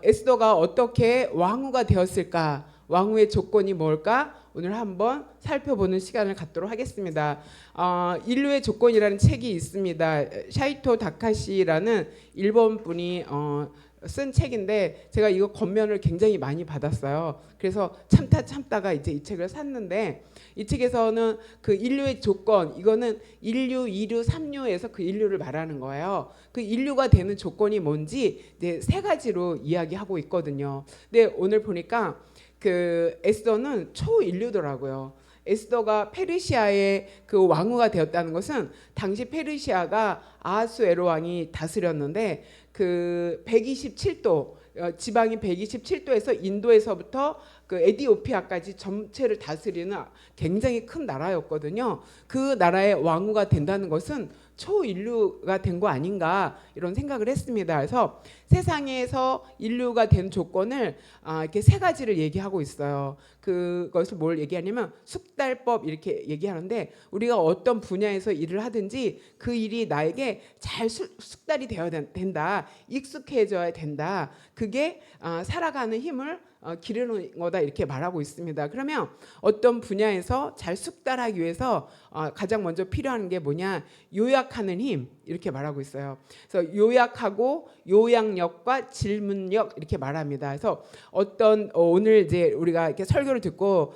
에스더가 어떻게 왕후가 되었을까? 왕후의 조건이 뭘까? 오늘 한번 살펴보는 시간을 갖도록 하겠습니다. 인류의 조건이라는 책이 있습니다. 샤이토 다카시라는 일본 분이 쓴 책인데 제가 이거 겉면을 굉장히 많이 받았어요. 그래서 참다가 이제 이 책을 샀는데 이 책에서는 그 인류의 조건, 이거는 인류, 이류, 삼류에서 그 인류를 말하는 거예요. 그 인류가 되는 조건이 뭔지 이제 세 가지로 이야기하고 있거든요. 근데 오늘 보니까 그 에스더는 초인류더라고요. 에스더가 페르시아의 그 왕후가 되었다는 것은 당시 페르시아가 아하수에로 왕이 다스렸는데 그 127도 지방이 127도에서 인도에서부터 그 에디오피아까지 전체를 다스리는 굉장히 큰 나라였거든요. 그 나라의 왕후가 된다는 것은 초인류가 된 거 아닌가 이런 생각을 했습니다. 그래서 세상에서 인류가 된 조건을 이렇게 세 가지를 얘기하고 있어요. 그것을 뭘 얘기하냐면 숙달법 이렇게 얘기하는데 우리가 어떤 분야에서 일을 하든지 그 일이 나에게 잘 숙달이 되어야 된다. 익숙해져야 된다. 그게 살아가는 힘을 기르는 거다 이렇게 말하고 있습니다. 그러면 어떤 분야에서 잘 숙달하기 위해서 가장 먼저 필요한 게 뭐냐? 요약하는 힘 이렇게 말하고 있어요. 그래서 요약하고 요약력과 질문력 이렇게 말합니다. 그래서 어떤 오늘 이제 우리가 이렇게 설교를 듣고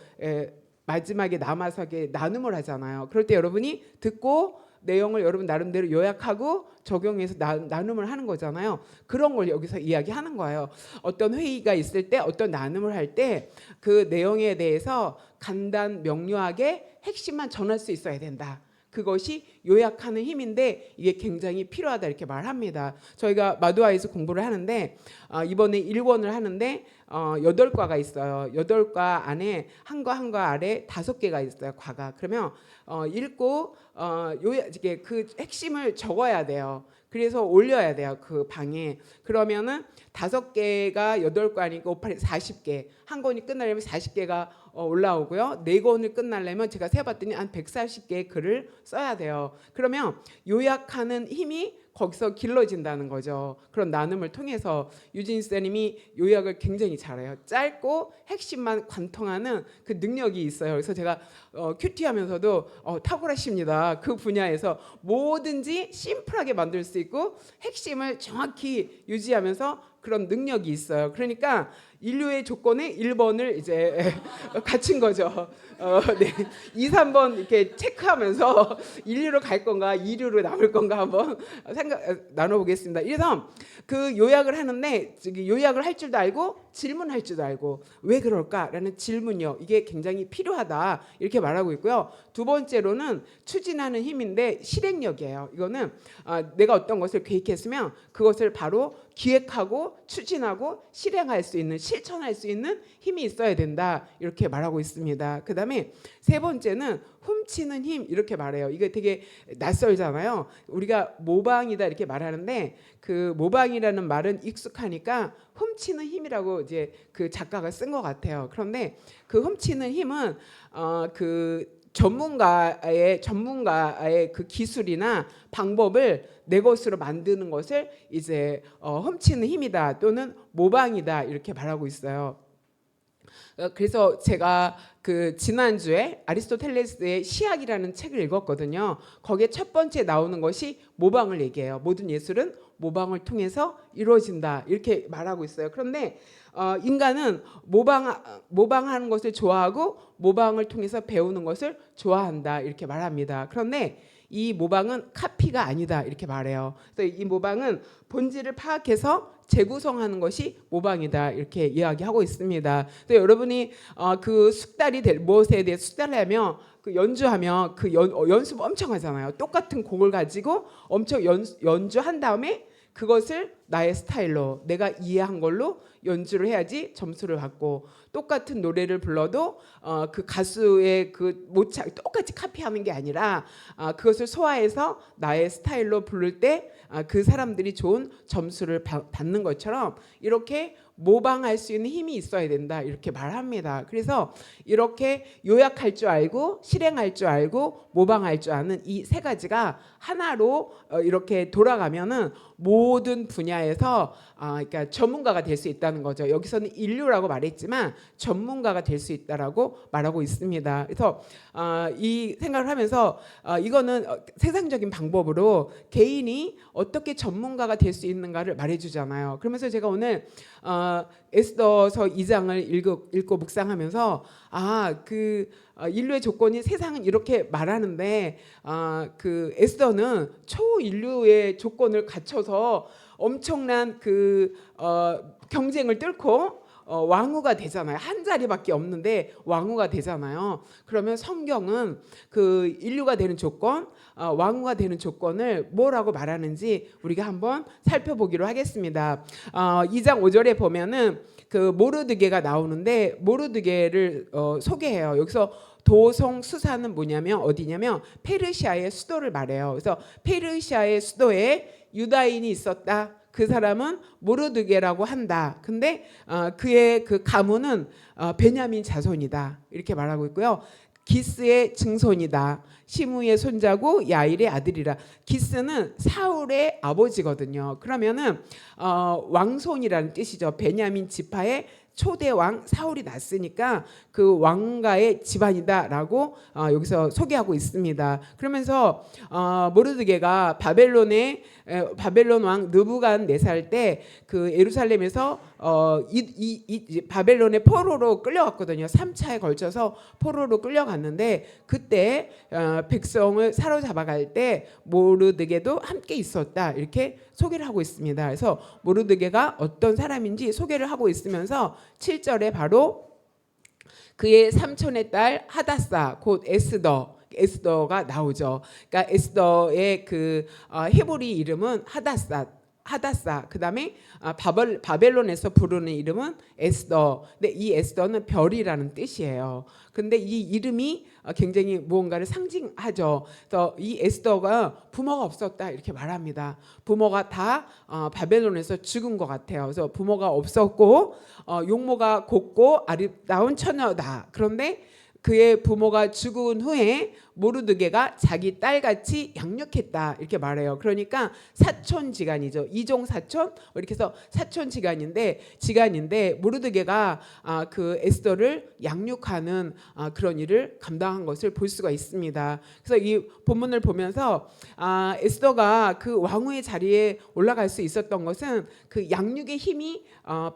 마지막에 남아서 나눔을 하잖아요. 그럴 때 여러분이 듣고 내용을 여러분 나름대로 요약하고 적용해서 나눔을 하는 거잖아요. 그런 걸 여기서 이야기하는 거예요. 어떤 회의가 있을 때 어떤 나눔을 할 때 그 내용에 대해서 간단 명료하게 핵심만 전할 수 있어야 된다. 그것이 요약하는 힘인데 이게 굉장히 필요하다 이렇게 말합니다. 저희가 마두아에서 공부를 하는데 이번에 1권을 하는데 8과가 있어요. 8과 안에 한 과 아래 5개가 있어요. 과가. 그러면 읽고 이게 그 핵심을 적어야 돼요. 그래서 올려야 돼요. 그 방에. 그러면은 5개가 8과니까 5, 8, 40개. 한 권이 끝나려면 40개가 올라오고요. 4권을 끝나려면 제가 세봤더니 한 140개의 글을 써야 돼요. 그러면 요약하는 힘이 거기서 길러진다는 거죠. 그런 나눔을 통해서 유진 선생님이 요약을 굉장히 잘해요. 짧고 핵심만 관통하는 그 능력이 있어요. 그래서 제가 큐티하면서도 탁월하십니다. 그 분야에서 뭐든지 심플하게 만들 수 있고 핵심을 정확히 유지하면서 그런 능력이 있어요. 그러니까 인류의 조건에 1번을 이제 갖춘 거죠. 네. 2, 3번 이렇게 체크하면서 1류로 갈 건가 2류로 남을 건가 한번 나눠보겠습니다. 그래서 그 요약을 하는데 요약을 할 줄도 알고 질문할 줄도 알고 왜 그럴까라는 질문력 이게 굉장히 필요하다 이렇게 말하고 있고요. 두 번째로는 추진하는 힘인데 실행력이에요. 이거는 내가 어떤 것을 계획했으면 그것을 바로 기획하고 추진하고 실행할 수 있는 실천할 수 있는 힘이 있어야 된다 이렇게 말하고 있습니다. 그 다음에 세 번째는 훔치는 힘 이렇게 말해요. 이게 되게 낯설잖아요. 우리가 모방이다 이렇게 말하는데 그 모방이라는 말은 익숙하니까 훔치는 힘이라고 이제 그 작가가 쓴 것 같아요. 그런데 그 훔치는 힘은 그 전문가의 그 기술이나 방법을 내 것으로 만드는 것을 이제 훔치는 힘이다 또는 모방이다 이렇게 말하고 있어요. 그래서 제가 그 지난주에 아리스토텔레스의 시학이라는 책을 읽었거든요. 거기에 첫 번째 나오는 것이 모방을 얘기해요. 모든 예술은 모방을 통해서 이루어진다 이렇게 말하고 있어요. 그런데 인간은 모방하는 것을 좋아하고 모방을 통해서 배우는 것을 좋아한다 이렇게 말합니다. 그런데 이 모방은 카피가 아니다 이렇게 말해요. 그래서 이 모방은 본질을 파악해서 재구성하는 것이 모방이다 이렇게 이야기하고 있습니다. 또 여러분이 그 숙달이 될 무엇에 대해 숙달하면 그 연주하면 그 연습 엄청 하잖아요. 똑같은 곡을 가지고 엄청 연주한 다음에 그것을 나의 스타일로 내가 이해한 걸로 연주를 해야지 점수를 받고 똑같은 노래를 불러도 그 가수의 그 모창 똑같이 카피하는 게 아니라 그것을 소화해서 나의 스타일로 부를 때 그 사람들이 좋은 점수를 받는 것처럼 이렇게 모방할 수 있는 힘이 있어야 된다 이렇게 말합니다. 그래서 이렇게 요약할 줄 알고 실행할 줄 알고 모방할 줄 아는 이 세 가지가 하나로 이렇게 돌아가면은 모든 분야에 분야에서 그러니까 전문가가 될 수 있다는 거죠. 여기서는 인류라고 말했지만 전문가가 될 수 있다라고 말하고 있습니다. 그래서 이 생각을 하면서 이거는 세상적인 방법으로 개인이 어떻게 전문가가 될 수 있는가를 말해주잖아요. 그러면서 제가 오늘 에스더서 2장을 읽고 묵상하면서 인류의 조건이 세상은 이렇게 말하는데 그 에스더는 초인류의 조건을 갖춰서 엄청난 경쟁을 뚫고 왕후가 되잖아요. 한 자리밖에 없는데 왕후가 되잖아요. 그러면 성경은 그 인류가 되는 조건, 왕후가 되는 조건을 뭐라고 말하는지 우리가 한번 살펴보기로 하겠습니다. 2장 5절에 보면은 그 모르드게가 나오는데 모르드게를 소개해요. 여기서 도성 수사는 뭐냐면 어디냐면 페르시아의 수도를 말해요. 그래서 페르시아의 수도에 유다인이 있었다. 그 사람은 모르드게라고 한다. 근데 그의 그 가문은 베냐민 자손이다. 이렇게 말하고 있고요. 기스의 증손이다. 시므의 손자고 야일의 아들이라. 기스는 사울의 아버지거든요. 그러면은 왕손이라는 뜻이죠. 베냐민 지파의 초대 왕 사울이 났으니까 그 왕가의 집안이다라고 여기서 소개하고 있습니다. 그러면서 모르드게가 바벨론 왕 느부갓네살 때 그 예루살렘에서 바벨론의 포로로 끌려갔거든요. 3차에 걸쳐서 포로로 끌려갔는데 그때 백성을 사로잡아갈 때 모르드게도 함께 있었다. 이렇게 소개를 하고 있습니다. 그래서 모르드게가 어떤 사람인지 소개를 하고 있으면서 7절에 바로 그의 삼촌의 딸 하다사 곧 에스더가 나오죠. 그러니까 에스더의 그 히브리 이름은 하다사. 그다음에 바벨론에서 부르는 이름은 에스더. 근데 이 에스더는 별이라는 뜻이에요. 근데 이 이름이 굉장히 무언가를 상징하죠. 그래서 이 에스더가 부모가 없었다 이렇게 말합니다. 부모가 다 바벨론에서 죽은 것 같아요. 그래서 부모가 없었고 용모가 곱고 아름다운 처녀다. 그런데 그의 부모가 죽은 후에 모르드게가 자기 딸같이 양육했다 이렇게 말해요. 그러니까 사촌지간이죠. 이종 사촌 이렇게 해서 사촌지간인데 모르드게가 그 에스더를 양육하는 그런 일을 감당한 것을 볼 수가 있습니다. 그래서 이 본문을 보면서 에스더가 그 왕후의 자리에 올라갈 수 있었던 것은 그 양육의 힘이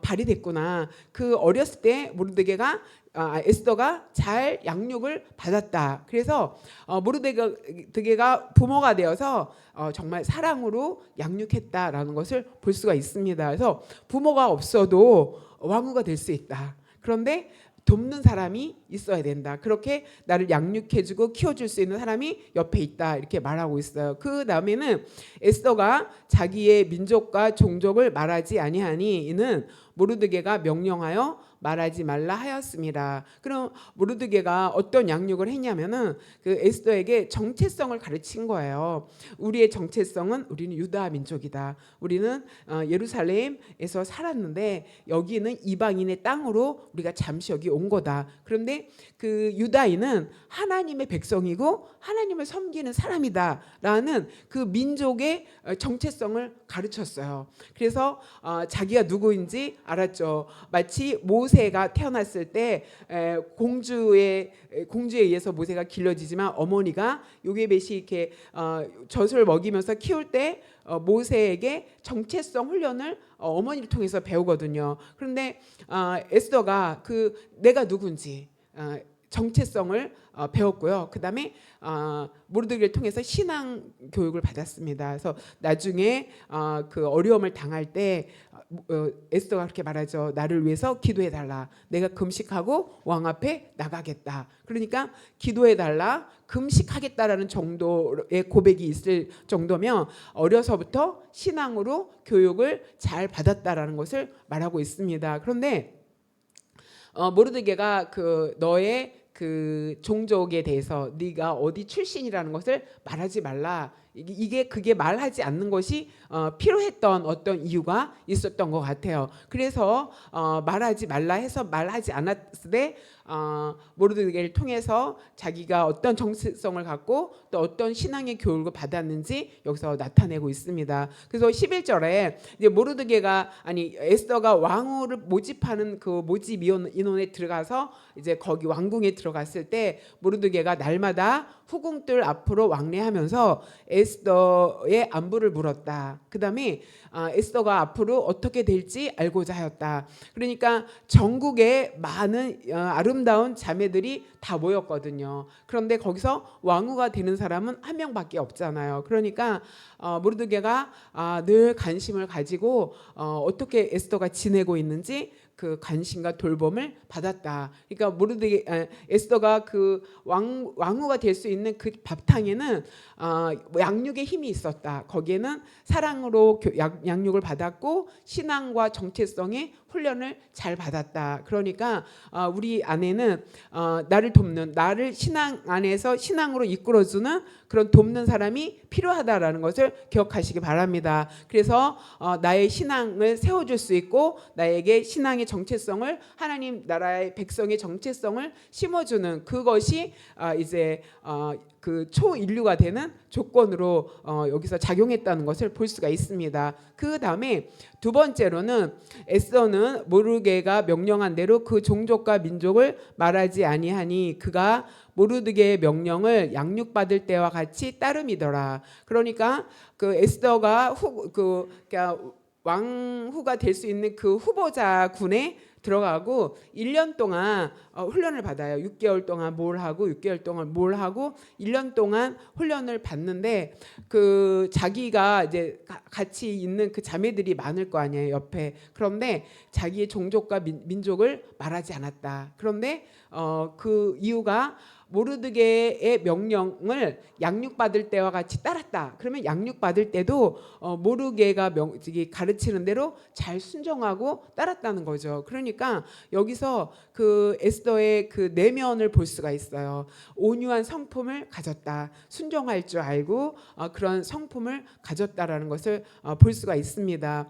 발휘됐구나. 그 어렸을 때 모르드게가 에스더가 잘 양육을 받았다. 그래서 모르드게가 부모가 되어서 정말 사랑으로 양육했다라는 것을 볼 수가 있습니다. 그래서 부모가 없어도 왕후가 될 수 있다. 그런데 돕는 사람이 있어야 된다. 그렇게 나를 양육해주고 키워줄 수 있는 사람이 옆에 있다. 이렇게 말하고 있어요. 그 다음에는 에스더가 자기의 민족과 종족을 말하지 아니하니 이는 모르드게가 명령하여 말하지 말라 하였습니다. 그럼 모르드게가 어떤 양육을 했냐면은 그 에스더에게 정체성을 가르친 거예요. 우리의 정체성은 우리는 유다 민족이다. 우리는 예루살렘에서 살았는데 여기는 이방인의 땅으로 우리가 잠시 여기 온 거다. 그런데 그 유다인은 하나님의 백성이고 하나님을 섬기는 사람이다라는 그 민족의 정체성을 가르쳤어요. 그래서 자기가 누구인지 알았죠. 마치 모세가 태어났을 때 공주에 의해서 모세가 길러지지만 어머니가 요게벳이 이렇게 젖을 먹이면서 키울 때 모세에게 정체성 훈련을 어머니를 통해서 배우거든요. 그런데 에스더가 그 내가 누군지 정체성을 배웠고요. 그다음에 모르드게를 통해서 신앙 교육을 받았습니다. 그래서 나중에 그 어려움을 당할 때 에스더가 그렇게 말하죠. 나를 위해서 기도해 달라. 내가 금식하고 왕 앞에 나가겠다. 그러니까 기도해 달라, 금식하겠다라는 정도의 고백이 있을 정도면 어려서부터 신앙으로 교육을 잘 받았다라는 것을 말하고 있습니다. 그런데 모르드게가 그 너의 그 종족에 대해서 네가 어디 출신이라는 것을 말하지 말라 그게 말하지 않는 것이 필요했던 어떤 이유가 있었던 것 같아요. 그래서 말하지 말라 해서 말하지 않았을 때 모르드게를 통해서 자기가 어떤 정체성을 갖고 또 어떤 신앙의 교육을 받았는지 여기서 나타내고 있습니다. 그래서 11절에 이제 에스더가 왕후를 모집하는 그 모집 인원에 들어가서 이제 거기 왕궁에 들어갔을 때 모르드게가 날마다 후궁들 앞으로 왕래하면서 에스더의 안부를 물었다. 그다음에 에스더가 앞으로 어떻게 될지 알고자 하였다. 그러니까 전국에 많은 아름다운 자매들이 다 모였거든요. 그런데 거기서 왕후가 되는 사람은 한 명밖에 없잖아요. 그러니까 모르드게가 늘 관심을 가지고 어떻게 에스더가 지내고 있는지 그 관심과 돌봄을 받았다. 그러니까 에스더가 그 왕후가 될 수 있는 그 밥탕에는 양육의 힘이 있었다. 거기에는 사랑으로 양육을 받았고 신앙과 정체성의 훈련을 잘 받았다. 그러니까 우리 안에는 나를 신앙 안에서 신앙으로 이끌어주는 그런 돕는 사람이 필요하다라는 것을 기억하시기 바랍니다. 그래서 나의 신앙을 세워줄 수 있고 나에게 신앙의 정체성을 하나님 나라의 백성의 정체성을 심어주는 그것이 이제 그 초인류가 되는 조건으로 여기서 작용했다는 것을 볼 수가 있습니다. 그 다음에 두 번째로는 에스더는 모르드게가 명령한 대로 그 종족과 민족을 말하지 아니하니 그가 모르드게의 명령을 양육받을 때와 같이 따름이더라. 그러니까 그 에스더가 그러니까 왕후가 될 수 있는 그 후보자 군에 들어가고 1년 동안 훈련을 받아요. 6개월 동안 뭘 하고 6개월 동안 뭘 하고 1년 동안 훈련을 받는데 그 자기가 이제 같이 있는 그 자매들이 많을 거 아니에요, 옆에. 그런데 자기의 종족과 민족을 말하지 않았다. 그런데 그 이유가 모르드게의 명령을 양육받을 때와 같이 따랐다. 그러면 양육받을 때도 모르드게가 가르치는 대로 잘 순종하고 따랐다는 거죠. 그러니까 여기서 그 에스더의 그 내면을 볼 수가 있어요. 온유한 성품을 가졌다. 순종할 줄 알고 그런 성품을 가졌다라는 것을 볼 수가 있습니다.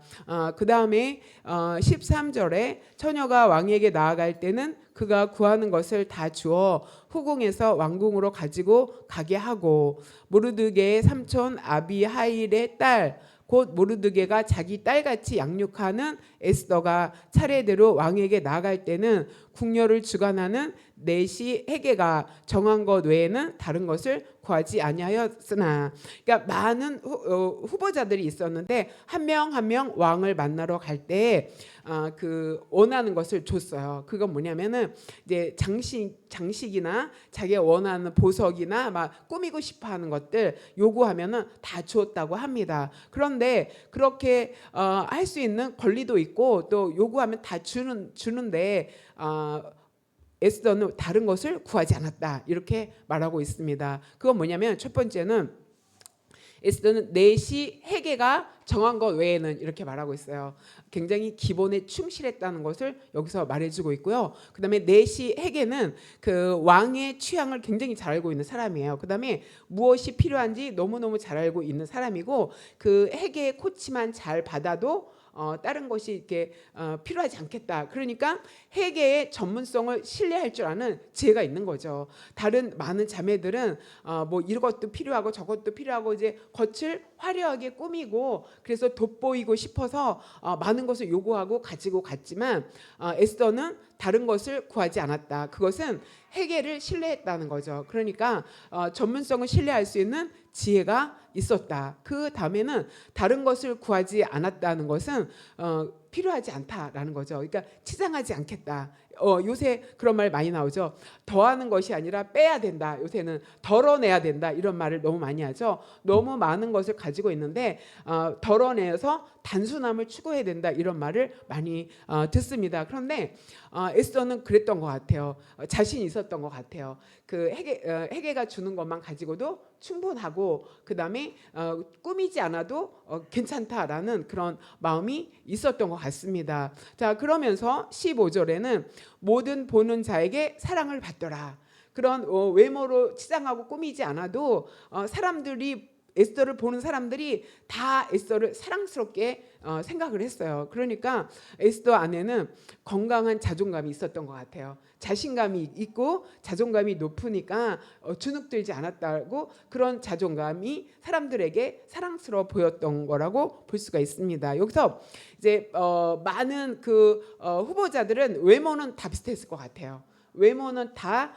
그 다음에 13절에 처녀가 왕에게 나아갈 때는 그가 구하는 것을 다 주어 후궁에서 왕궁으로 가지고 가게 하고 모르드게의 삼촌 아비하일의 딸 곧 모르드게가 자기 딸같이 양육하는 에스더가 차례대로 왕에게 나아갈 때는 궁녀를 주관하는 넷이 헤게가 정한 것 외에는 다른 것을 구하지 아니하였으나, 그러니까 많은 후보자들이 있었는데 한 명 한 명 왕을 만나러 갈 때 그 원하는 것을 줬어요. 그건 뭐냐면은 이제 장식이나 자기가 원하는 보석이나 막 꾸미고 싶어하는 것들 요구하면은 다 주었다고 합니다. 그런데 그렇게 할 수 있는 권리도 있고 또 요구하면 다 주는데 에스더는 다른 것을 구하지 않았다 이렇게 말하고 있습니다. 그건 뭐냐면 첫 번째는 에스더는 넷이 헤게가 정한 것 외에는 이렇게 말하고 있어요. 굉장히 기본에 충실했다는 것을 여기서 말해주고 있고요. 그 다음에 넷이 헤게는 그 왕의 취향을 굉장히 잘 알고 있는 사람이에요. 그 다음에 무엇이 필요한지 너무너무 잘 알고 있는 사람이고 그 헤게의 코치만 잘 받아도 다른 것이 이렇게 필요하지 않겠다. 그러니까 회계의 전문성을 신뢰할 줄 아는 지혜가 있는 거죠. 다른 많은 자매들은 뭐 이것도 필요하고 저것도 필요하고 이제 겉을 화려하게 꾸미고 그래서 돋보이고 싶어서 많은 것을 요구하고 가지고 갔지만 에스더는 다른 것을 구하지 않았다. 그것은 회계를 신뢰했다는 거죠. 그러니까 전문성을 신뢰할 수 있는 지혜가 있었다. 그 다음에는 다른 것을 구하지 않았다는 것은 필요하지 않다라는 거죠. 그러니까 치장하지 않겠다. 요새 그런 말 많이 나오죠. 더하는 것이 아니라 빼야 된다. 요새는 덜어내야 된다. 이런 말을 너무 많이 하죠. 너무 많은 것을 가지고 있는데 덜어내서 단순함을 추구해야 된다. 이런 말을 많이 듣습니다. 그런데 에스더는 그랬던 것 같아요. 자신이 있었던 것 같아요. 그 헤게가 주는 것만 가지고도 충분하고 그 다음에 꾸미지 않아도 괜찮다라는 그런 마음이 있었던 것 같습니다. 자, 그러면서 15절에는 모든 보는 자에게 사랑을 받더라. 그런 외모로 치장하고 꾸미지 않아도 사람들이 에스더를 보는 사람들이 다 에스더를 사랑스럽게 생각을 했어요. 그러니까 에스더 안에는 건강한 자존감이 있었던 것 같아요. 자신감이 있고 자존감이 높으니까 주눅들지 않았다고, 그런 자존감이 사람들에게 사랑스러워 보였던 거라고 볼 수가 있습니다. 여기서 이제 많은 그 후보자들은 외모는 다 비슷했을 것 같아요. 외모는 다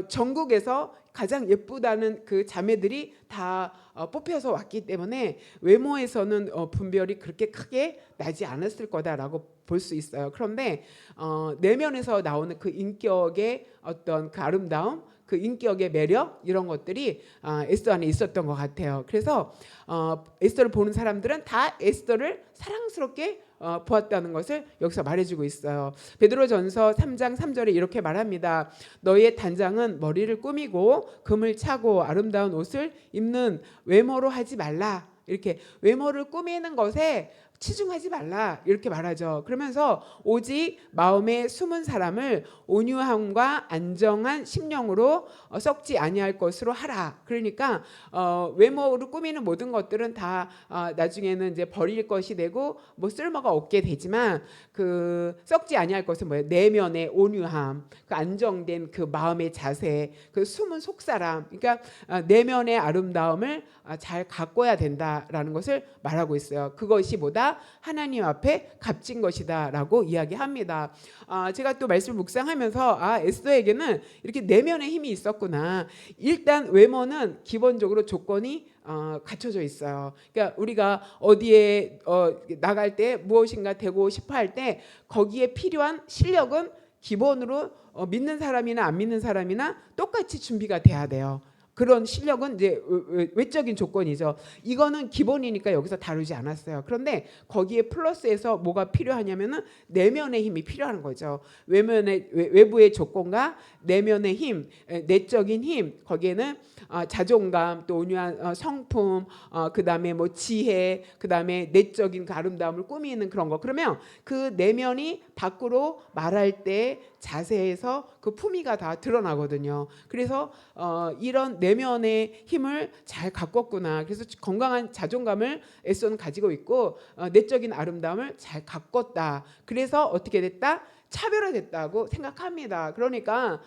전국에서 가장 예쁘다는 그 자매들이 다 뽑혀서 왔기 때문에 외모에서는 분별이 그렇게 크게 나지 않았을 거다라고 볼 수 있어요. 그런데 내면에서 나오는 그 인격의 어떤 그 아름다움, 그 인격의 매력, 이런 것들이 에스더 안에 있었던 것 같아요. 그래서 에스더를 보는 사람들은 다 에스더를 사랑스럽게 보았다는 것을 여기서 말해주고 있어요. 베드로전서 3장 3절에 이렇게 말합니다. 너희의 단장은 머리를 꾸미고 금을 차고 아름다운 옷을 입는 외모로 하지 말라. 이렇게 외모를 꾸미는 것에 치중하지 말라, 이렇게 말하죠. 그러면서 오직 마음에 숨은 사람을 온유함과 안정한 심령으로 썩지 아니할 것으로 하라. 그러니까 외모를 꾸미는 모든 것들은 다 나중에는 이제 버릴 것이 되고 뭐 쓸모가 없게 되지만, 그 썩지 아니할 것은 뭐예요? 내면의 온유함, 그 안정된 그 마음의 자세, 그 숨은 속사람, 그러니까 내면의 아름다움을 잘 가꿔야 된다라는 것을 말하고 있어요. 그것이 뭐다? 하나님 앞에 값진 것이다라고 이야기합니다. 제가 또 말씀을 묵상하면서 에스더에게는 이렇게 내면의 힘이 있었구나. 일단 외모는 기본적으로 조건이 갖춰져 있어요. 그러니까 우리가 어디에 나갈 때 무엇인가 되고 싶어 할 때 거기에 필요한 실력은 기본으로 믿는 사람이나 안 믿는 사람이나 똑같이 준비가 돼야 돼요. 그런 실력은 이제 외적인 조건이죠. 이거는 기본이니까 여기서 다루지 않았어요. 그런데 거기에 플러스해서 뭐가 필요하냐면은 내면의 힘이 필요한 거죠. 외부의 조건과 내면의 힘, 내적인 힘, 거기에는 자존감, 또 온유한 성품, 그다음에 뭐 지혜, 그다음에 내적인 그 아름다움을 꾸미는 그런 거. 그러면 그 내면이 밖으로 말할 때 자세에서 그 품위가 다 드러나거든요. 그래서 이런 내면의 힘을 잘 가꿨구나. 그래서 건강한 자존감을 에스더는 가지고 있고 내적인 아름다움을 잘 가꿨다. 그래서 어떻게 됐다? 차별화됐다고 생각합니다. 그러니까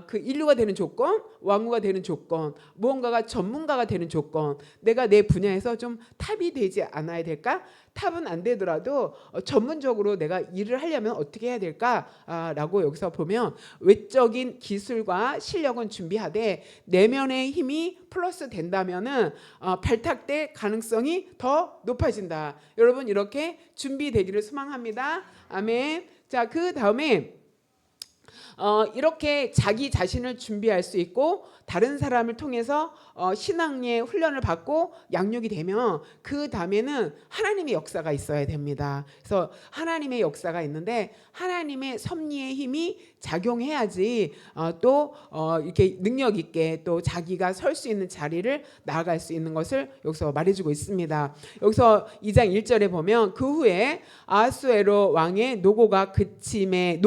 그 인류가 되는 조건, 왕후가 되는 조건, 무언가가 전문가가 되는 조건, 내가 내 분야에서 좀 탑이 되지 않아야 될까? 탑은 안 되더라도 전문적으로 내가 일을 하려면 어떻게 해야 될까라고 여기서 보면 외적인 기술과 실력은 준비하되 내면의 힘이 플러스 된다면은 발탁될 가능성이 더 높아진다. 여러분 이렇게 준비되기를 소망합니다. 아멘. 자, 그 다음에 이렇게 자기 자신을 준비할 수 있고 다른 사람을 통해서 신앙의 훈련을 받고 양육이 되면 그 다음에는 하나님의 역사가 있어야 됩니다. 그래서 하나님의 역사가 있는데 하나님의 섭리의 힘이 작용해야지 또 이렇게 능력 있게 또 자기가 설 수 있는 자리를 나아갈 수 있는 것을 여기서 말해주고 있습니다. 여기서 2장 1절에 보면 그 후에 아하수에로 왕의 노가 그침에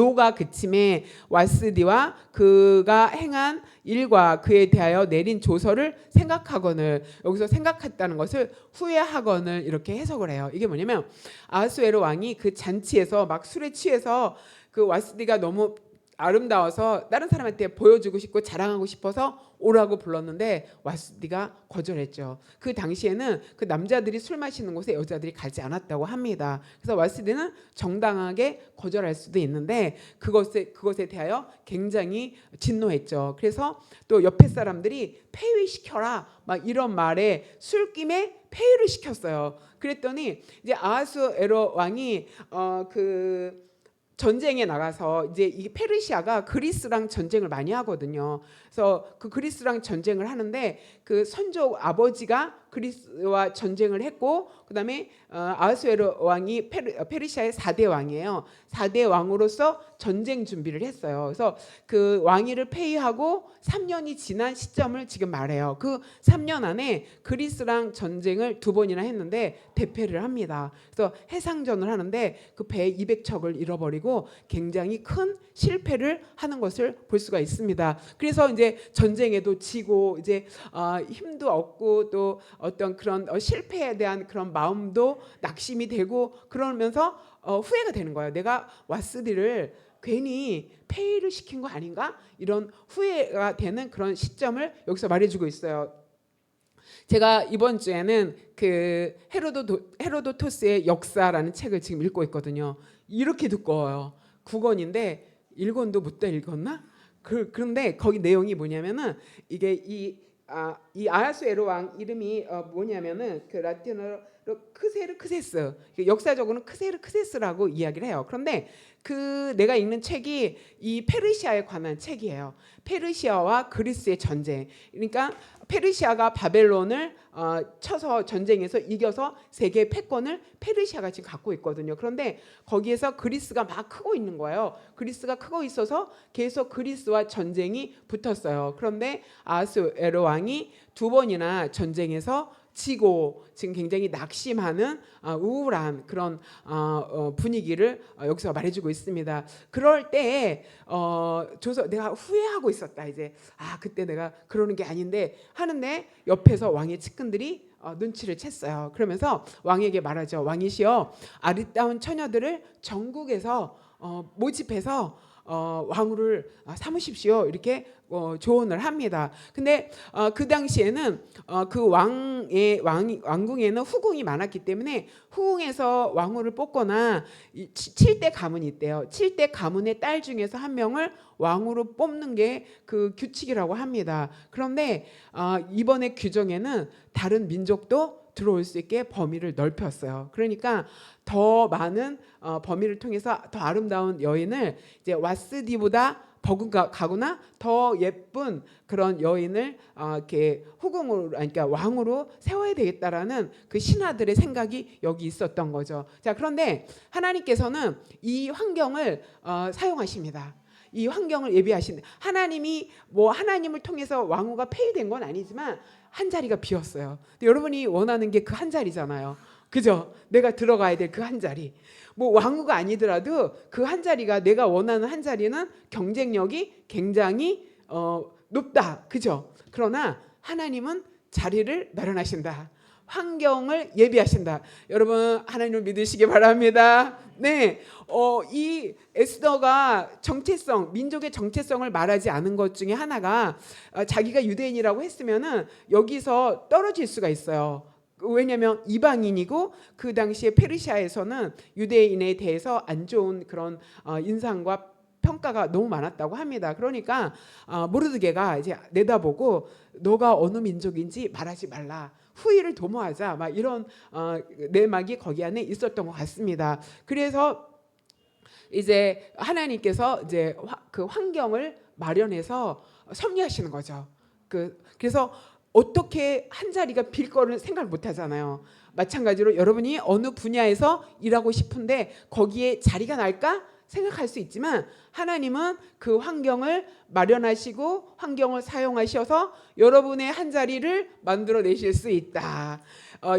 와스디와 그가 행한 일과 그에 대하여 내린 조서를 생각하거늘, 여기서 생각했다는 것을 후회하거늘 이렇게 해석을 해요. 이게 뭐냐면 아하수에로 왕이 그 잔치에서 막 술에 취해서 그 와스디가 너무 아름다워서 다른 사람한테 보여주고 싶고 자랑하고 싶어서 오라고 불렀는데 와스디가 거절했죠. 그 당시에는 그 남자들이 술 마시는 곳에 여자들이 가지 않았다고 합니다. 그래서 와스디는 정당하게 거절할 수도 있는데 그것에 대하여 굉장히 진노했죠. 그래서 또 옆에 사람들이 폐위시켜라 막 이런 말에 술김에 폐위를 시켰어요. 그랬더니 이제 아하수에로 왕이 그 전쟁에 나가서 이제 이 페르시아가 그리스랑 전쟁을 많이 하거든요. 그래서 그 그리스랑 전쟁을 하는데 그 선조 아버지가 그리스와 전쟁을 했고 그다음에 아하수에로 왕이 페르시아의 4대 왕이에요. 4대 왕으로서 전쟁 준비를 했어요. 그래서 그 왕위를 폐위하고 3년이 지난 시점을 지금 말해요. 그 3년 안에 그리스랑 전쟁을 2번이나 했는데 대패를 합니다. 그래서 해상전을 하는데 그 배 200척을 잃어버리고 굉장히 큰 실패를 하는 것을 볼 수가 있습니다. 그래서 이제 전쟁에도 지고 이제 힘도 없고 또 어떤 그런 실패에 대한 그런 마음도 낙심이 되고 그러면서 후회가 되는 거예요. 내가 와스디를 괜히 폐위를 시킨 거 아닌가? 이런 후회가 되는 그런 시점을 여기서 말해주고 있어요. 제가 이번 주에는 그 헤로도토스의 역사라는 책을 지금 읽고 있거든요. 이렇게 두꺼워요. 9권인데 1권도 못 다 읽었나? 그런데 거기 내용이 뭐냐면은 이게 이 아하수에로 왕 이름이 뭐냐면은 그 라틴어로 크세르크세스, 역사적으로는 크세르크세스라고 이야기를 해요. 그런데 그 내가 읽는 책이 이 페르시아에 관한 책이에요. 페르시아와 그리스의 전쟁. 그러니까 페르시아가 바벨론을 쳐서 전쟁에서 이겨서 세계 패권을 페르시아가 지금 갖고 있거든요. 그런데 거기에서 그리스가 막 크고 있는 거예요. 그리스가 크고 있어서 계속 그리스와 전쟁이 붙었어요. 그런데 아하수에로 왕이 2번이나 전쟁에서 지고 지금 굉장히 낙심하는 우울한 그런 분위기를 여기서 말해주고 있습니다. 그럴 때 내가 후회하고 있었다. 이제 그때 내가 그러는 게 아닌데 하는데 옆에서 왕의 측근들이 눈치를 챘어요. 그러면서 왕에게 말하죠. 왕이시여, 아리따운 처녀들을 전국에서 모집해서 왕후를 삼으십시오. 이렇게 조언을 합니다. 근데 그 당시에는 그 왕궁에는 후궁이 많았기 때문에 후궁에서 왕후를 뽑거나 7대 가문이 있대요. 7대 가문의 딸 중에서 한 명을 왕후로 뽑는 게 그 규칙이라고 합니다. 그런데 이번에 규정에는 다른 민족도 들어올 수 있게 범위를 넓혔어요. 그러니까 더 많은 범위를 통해서 더 아름다운 여인을 이제 와스디보다 버금가거나 더 예쁜 그런 여인을 이렇게 후궁으로, 그러니까 왕으로 세워야 되겠다라는 그 신하들의 생각이 여기 있었던 거죠. 자, 그런데 하나님께서는 이 환경을 사용하십니다. 이 환경을 예비하신 하나님이 하나님을 통해서 왕후가 폐위된 건 아니지만 한 자리가 비었어요. 근데 여러분이 원하는 게 그 한 자리잖아요. 그죠? 내가 들어가야 될 그 한 자리. 왕후가 아니더라도 그 한 자리가, 내가 원하는 한 자리는 경쟁력이 굉장히 높다. 그죠? 그러나 하나님은 자리를 마련하신다. 환경을 예비하신다. 여러분, 하나님을 믿으시기 바랍니다. 네, 이 에스더가 민족의 정체성을 말하지 않은 것 중에 하나가 자기가 유대인이라고 했으면은 여기서 떨어질 수가 있어요. 왜냐하면 이방인이고 그 당시에 페르시아에서는 유대인에 대해서 안 좋은 그런 인상과 평가가 너무 많았다고 합니다. 그러니까 모르드게가 이제 내다보고 너가 어느 민족인지 말하지 말라. 후위를 도모하자. 막 이런 내막이 거기 안에 있었던 것 같습니다. 그래서 이제 하나님께서 이제 그 환경을 마련해서 섭리하시는 거죠. 그래서 어떻게 한 자리가 빌 거를 생각을 못 하잖아요. 마찬가지로 여러분이 어느 분야에서 일하고 싶은데 거기에 자리가 날까 생각할 수 있지만 하나님은 그 환경을 마련하시고 환경을 사용하셔서 여러분의 한 자리를 만들어내실 수 있다.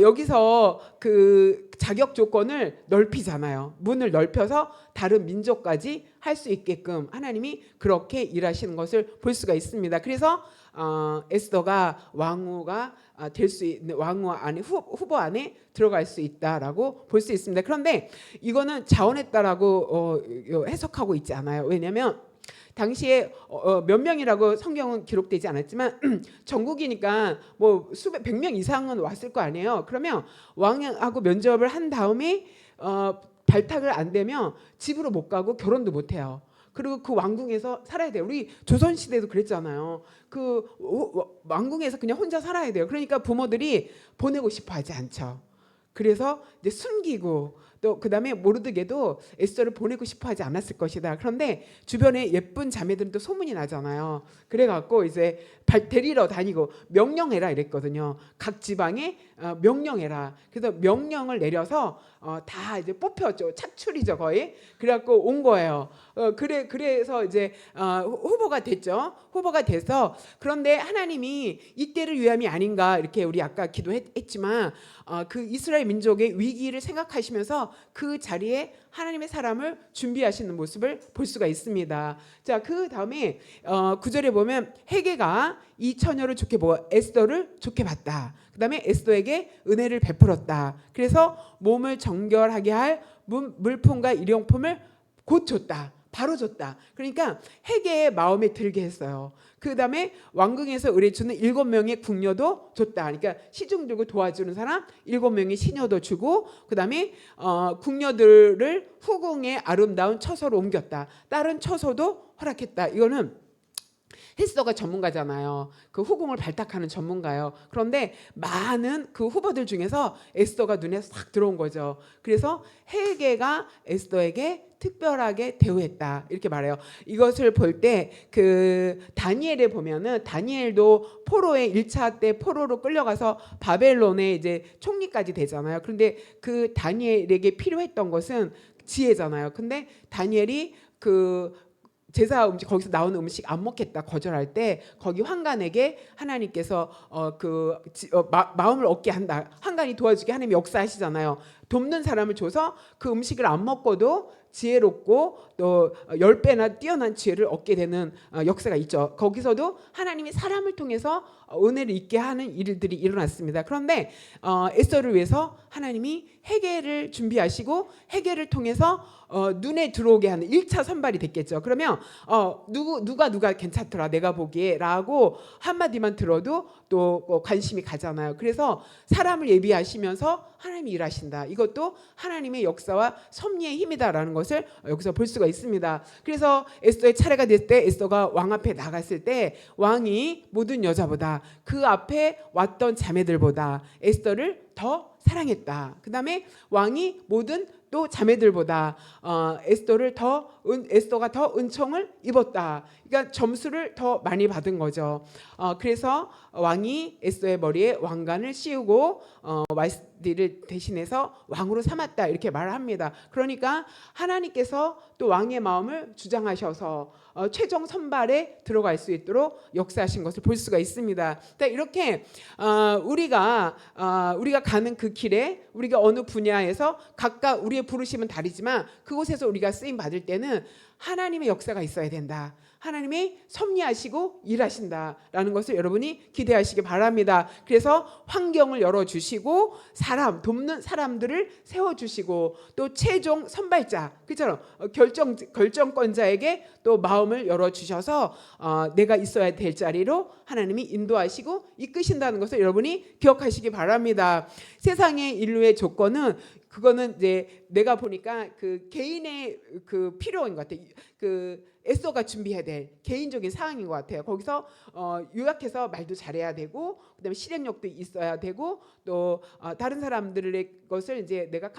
여기서 그 자격 조건을 넓히잖아요. 문을 넓혀서 다른 민족까지 할 수 있게끔 하나님이 그렇게 일하시는 것을 볼 수가 있습니다. 그래서 에스더가 왕후가 될 수 있는 왕후 안에 후보 안에 들어갈 수 있다라고 볼 수 있습니다. 그런데 이거는 자원했다라고 해석하고 있지 않아요. 왜냐하면 당시에 몇 명이라고 성경은 기록되지 않았지만 전국이니까 수백 100명 이상은 왔을 거 아니에요. 그러면 왕하고 면접을 한 다음에 발탁을 안 되면 집으로 못 가고 결혼도 못 해요. 그리고 그 왕궁에서 살아야 돼요. 우리 조선 시대도 그랬잖아요. 그 왕궁에서 그냥 혼자 살아야 돼요. 그러니까 부모들이 보내고 싶어 하지 않죠. 그래서 이제 숨기고 또 그다음에 모르드게도 에스더를 보내고 싶어 하지 않았을 것이다. 그런데 주변에 예쁜 자매들은 또 소문이 나잖아요. 그래갖고 이제 데리러 다니고 명령해라 이랬거든요. 각 지방에 명령해라. 그래서 명령을 내려서 다 이제 뽑혔죠. 착출이죠 거의. 그래갖고 온 거예요. 그래서 이제 후보가 됐죠. 후보가 돼서 그런데 하나님이 이때를 위함이 아닌가 이렇게 우리 아까 기도했지만 그 이스라엘 민족의 위기를 생각하시면서 그 자리에 하나님의 사람을 준비하시는 모습을 볼 수가 있습니다. 자, 그 다음에 9절에 보면 헤게가 이 처녀를 좋게 보고 에스더를 좋게 봤다. 그다음에 에스더에게 은혜를 베풀었다. 그래서 몸을 정결하게 할 물품과 일용품을 곧 줬다. 바로 줬다. 그러니까 헤게의 마음에 들게 했어요. 그 다음에 왕궁에서 의뢰주는 7명의 궁녀도 줬다. 그러니까 시중 들고 도와주는 사람 7명의 시녀도 주고, 그 다음에 궁녀들을 후궁의 아름다운 처소로 옮겼다. 다른 처소도 허락했다. 이거는 에스더가 전문가잖아요. 그 후궁을 발탁하는 전문가예요. 그런데 많은 그 후보들 중에서 에스더가 눈에 싹 들어온 거죠. 그래서 헤게가 에스더에게 특별하게 대우했다 이렇게 말해요. 이것을 볼 때 그 다니엘에 보면은 다니엘도 포로의 1차 때 포로로 끌려가서 바벨론의 이제 총리까지 되잖아요. 그런데 그 다니엘에게 필요했던 것은 지혜잖아요. 근데 다니엘이 그 제사 음식 거기서 나오는 음식 안 먹겠다 거절할 때 거기 환관에게 하나님께서 마음을 얻게 한다. 환관이 도와주게 하나님이 역사하시잖아요. 돕는 사람을 줘서 그 음식을 안 먹고도 지혜롭고 또 10배나 뛰어난 지혜를 얻게 되는 역사가 있죠. 거기서도 하나님이 사람을 통해서 은혜를 있게 하는 일들이 일어났습니다. 그런데 에스더를 위해서 하나님이 헤게를 준비하시고 헤게를 통해서 눈에 들어오게 하는 1차 선발이 됐겠죠. 그러면 누가 괜찮더라 내가 보기에 라고 한마디만 들어도 또 관심이 가잖아요. 그래서 사람을 예비하시면서 하나님이 일하신다. 이것도 하나님의 역사와 섭리의 힘이다라는 것을 여기서 볼 수가 있습니다. 그래서 에스더의 차례가 됐을 때 에스더가 왕 앞에 나갔을 때 왕이 모든 여자보다 그 앞에 왔던 자매들보다 에스더를 더 사랑했다. 그 다음에 왕이 모든 또 자매들보다 에스더가 더 은총을 입었다. 그러니까 점수를 더 많이 받은 거죠. 그래서 왕이 에스더의 머리에 왕관을 씌우고 와스디를 대신해서 왕으로 삼았다 이렇게 말을 합니다. 그러니까 하나님께서 또 왕의 마음을 주장하셔서 최종 선발에 들어갈 수 있도록 역사하신 것을 볼 수가 있습니다. 이렇게 우리가 가는 그 길에 우리가 어느 분야에서 각각 우리의 부르심은 다르지만 그곳에서 우리가 쓰임 받을 때는 하나님의 역사가 있어야 된다. 하나님이 섭리하시고 일하신다라는 것을 여러분이 기대하시기 바랍니다. 그래서 환경을 열어주시고 돕는 사람들을 세워주시고 또 최종 선발자, 그처럼 결정권자에게 또 마음을 열어주셔서 내가 있어야 될 자리로 하나님이 인도하시고 이끄신다는 것을 여러분이 기억하시기 바랍니다. 세상의 인류의 조건은 그거는 이제 내가 보니까 그 개인의 그 필요인 것 같아요. 그 에스더가 준비해야 될 개인적인 사항인 것 같아요. 거기서 요약해서 말도 잘해야 되고, 그다음에 실행력도 있어야 되고, 또 다른 사람들의 것을 이제 내가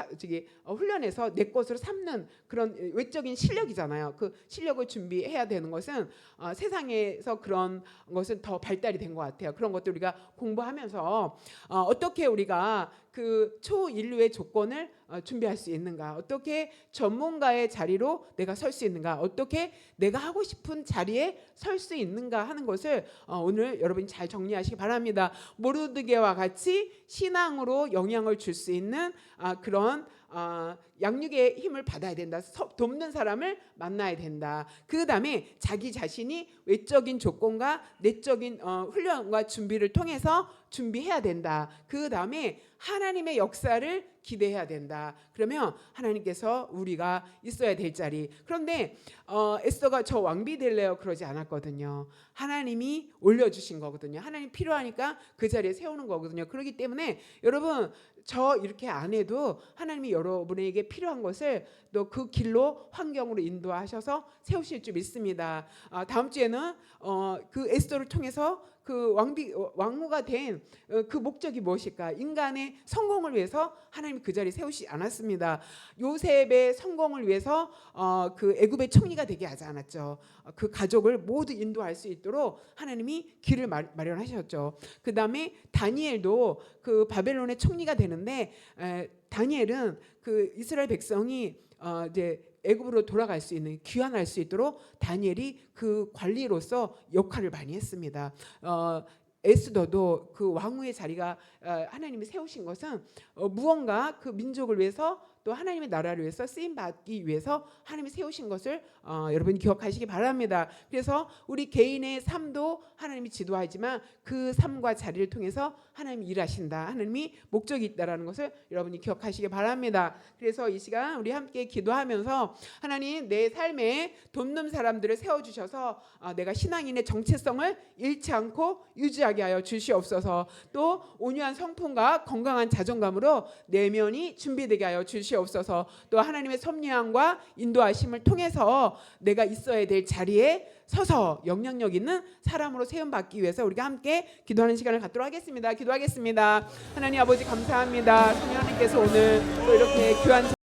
훈련해서 내 것으로 삼는 그런 외적인 실력이잖아요. 그 실력을 준비해야 되는 것은 세상에서 그런 것은 더 발달이 된 것 같아요. 그런 것들 우리가 공부하면서 어떻게 우리가 그 초인류의 조건을 준비할 수 있는가, 어떻게 전문가의 자리로 내가 설 수 있는가, 어떻게 내가 하고 싶은 자리에 설 수 있는가 하는 것을 오늘 여러분이 잘 정리하시기 바랍니다. 모르드게와 같이 신앙으로 영향을 줄 수 있는 그런 양육의 힘을 받아야 된다. 돕는 사람을 만나야 된다. 그 다음에 자기 자신이 외적인 조건과 내적인 훈련과 준비를 통해서 준비해야 된다. 그 다음에 하나님의 역사를 기대해야 된다. 그러면 하나님께서 우리가 있어야 될 자리. 그런데 에스더가 저 왕비 될래요 그러지 않았거든요. 하나님이 올려주신 거거든요. 하나님 필요하니까 그 자리에 세우는 거거든요. 그렇기 때문에 여러분 저 이렇게 안 해도 하나님이 여러분에게 필요한 것을 또 그 길로 환경으로 인도하셔서 세우실 줄 믿습니다. 다음 주에는 그 에스더를 통해서 그 왕후가 된 그 목적이 무엇일까? 인간의 성공을 위해서 하나님 그 자리에 세우시지 않았습니다. 요셉의 성공을 위해서 그 애굽의 총리가 되게 하지 않았죠. 그 가족을 모두 인도할 수 있도록 하나님이 길을 마련하셨죠. 그 다음에 다니엘도 그 바벨론의 총리가 되는데 다니엘은 그 이스라엘 백성이 이제 애굽으로 돌아갈 수 있는 귀환할 수 있도록 다니엘이 그 관리로서 역할을 많이 했습니다. 에스더도 그 왕후의 자리가 하나님이 세우신 것은 무언가 그 민족을 위해서 또 하나님의 나라를 위해서 쓰임 받기 위해서 하나님이 세우신 것을 여러분이 기억하시기 바랍니다. 그래서 우리 개인의 삶도 하나님이 지도하지만 그 삶과 자리를 통해서 하나님이 일하신다. 하나님이 목적이 있다라는 것을 여러분이 기억하시기 바랍니다. 그래서 이 시간 우리 함께 기도하면서 하나님 내 삶에 돕는 사람들을 세워주셔서 내가 신앙인의 정체성을 잃지 않고 유지하게 하여 주시옵소서. 또 온유한 성품과 건강한 자존감으로 내면이 준비되게 하여 주시옵소서. 또 하나님의 섭리함과 인도하심을 통해서 내가 있어야 될 자리에 서서 영향력 있는 사람으로 세움받기 위해서 우리가 함께 기도하는 시간을 갖도록 하겠습니다. 기도하겠습니다. 하나님 아버지 감사합니다. 성령 하나님께서 오늘 또 이렇게 귀한